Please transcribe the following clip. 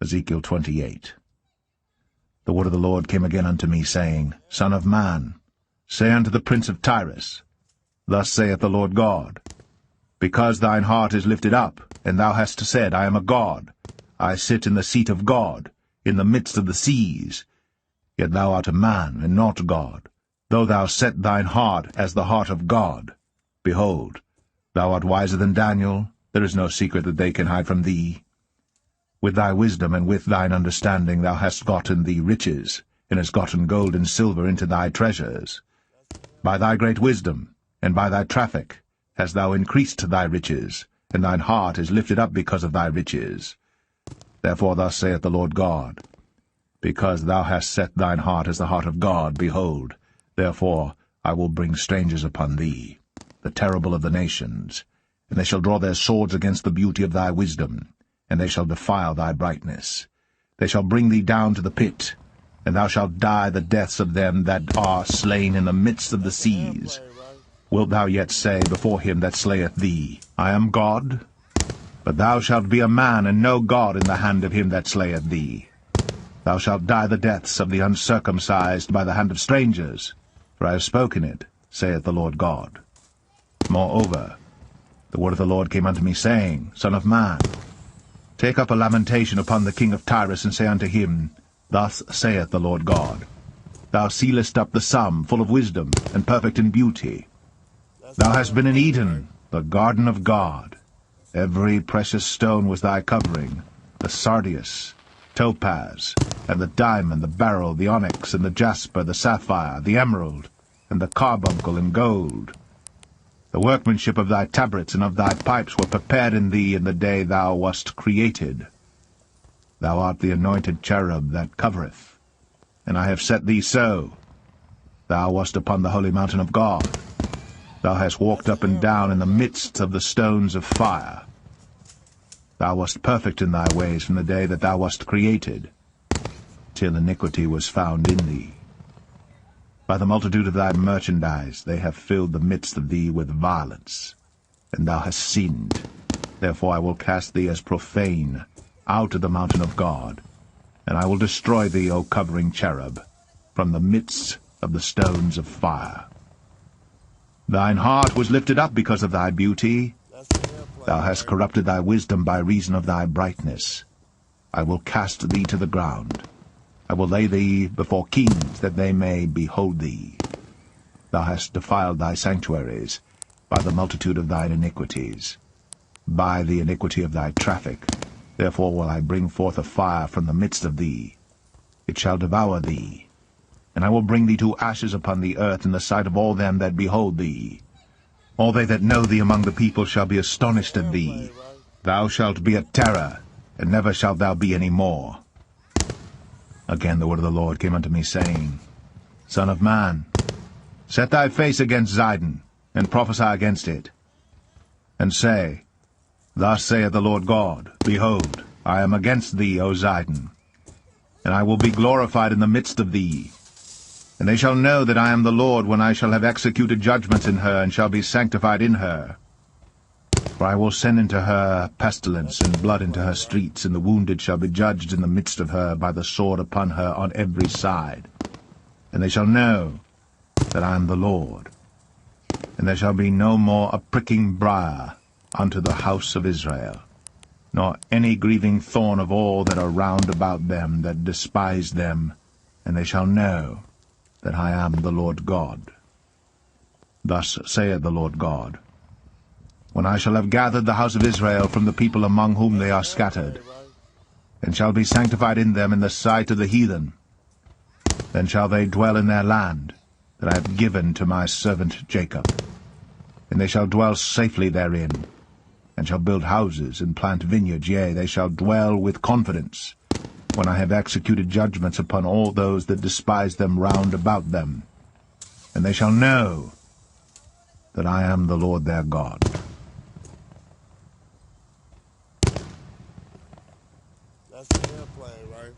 Ezekiel 28. The word of the Lord came again unto me, saying, Son of man, say unto the prince of Tyrus, Thus saith the Lord God, Because thine heart is lifted up, and thou hast said, I am a god, I sit in the seat of God, in the midst of the seas, yet thou art a man, and not God, though thou set thine heart as the heart of God. Behold, thou art wiser than Daniel, there is no secret that they can hide from thee. With thy wisdom and with thine understanding thou hast gotten thee riches, and hast gotten gold and silver into thy treasures. By thy great wisdom, and by thy traffic, hast thou increased thy riches, and thine heart is lifted up because of thy riches. Therefore thus saith the Lord God, Because thou hast set thine heart as the heart of God, behold, therefore I will bring strangers upon thee, the terrible of the nations, and they shall draw their swords against the beauty of thy wisdom, and they shall defile thy brightness. They shall bring thee down to the pit, and thou shalt die the deaths of them that are slain in the midst of the seas. Wilt thou yet say before him that slayeth thee, I am God? But thou shalt be a man, and no God in the hand of him that slayeth thee. Thou shalt die the deaths of the uncircumcised by the hand of strangers, for I have spoken it, saith the Lord God. Moreover, the word of the Lord came unto me, saying, Son of man, take up a lamentation upon the king of Tyrus, and say unto him, Thus saith the Lord God, Thou sealest up the sum, full of wisdom, and perfect in beauty. Thou hast been in Eden, the garden of God. Every precious stone was thy covering, the sardius, topaz, and the diamond, the beryl, the onyx, and the jasper, the sapphire, the emerald, and the carbuncle, and gold. The workmanship of thy tabrets and of thy pipes were prepared in thee in the day thou wast created. Thou art the anointed cherub that covereth, and I have set thee so. Thou wast upon the holy mountain of God. Thou hast walked up and down in the midst of the stones of fire. Thou wast perfect in thy ways from the day that thou wast created, till iniquity was found in thee. By the multitude of thy merchandise they have filled the midst of thee with violence, and thou hast sinned. Therefore I will cast thee as profane out of the mountain of God, and I will destroy thee, O covering cherub, from the midst of the stones of fire. Thine heart was lifted up because of thy beauty. Thou hast corrupted thy wisdom by reason of thy brightness. I will cast thee to the ground. I will lay thee before kings, that they may behold thee. Thou hast defiled thy sanctuaries by the multitude of thine iniquities, by the iniquity of thy traffic. Therefore will I bring forth a fire from the midst of thee. It shall devour thee, and I will bring thee to ashes upon the earth in the sight of all them that behold thee. All they that know thee among the people shall be astonished at thee. Thou shalt be a terror, and never shalt thou be any more. Again the word of the Lord came unto me, saying, Son of man, set thy face against Zidon, and prophesy against it, and say, Thus saith the Lord God, Behold, I am against thee, O Zidon, and I will be glorified in the midst of thee. And they shall know that I am the Lord when I shall have executed judgments in her, and shall be sanctified in her. For I will send into her pestilence, and blood into her streets, and the wounded shall be judged in the midst of her by the sword upon her on every side. And they shall know that I am the Lord. And there shall be no more a pricking briar unto the house of Israel, nor any grieving thorn of all that are round about them that despise them, and they shall know that I am the Lord God. Thus saith the Lord God, When I shall have gathered the house of Israel from the people among whom they are scattered, and shall be sanctified in them in the sight of the heathen, then shall they dwell in their land that I have given to my servant Jacob, and they shall dwell safely therein, and shall build houses and plant vineyards, yea, they shall dwell with confidence, when I have executed judgments upon all those that despise them round about them. And they shall know that I am the Lord their God. That's the airplane, right?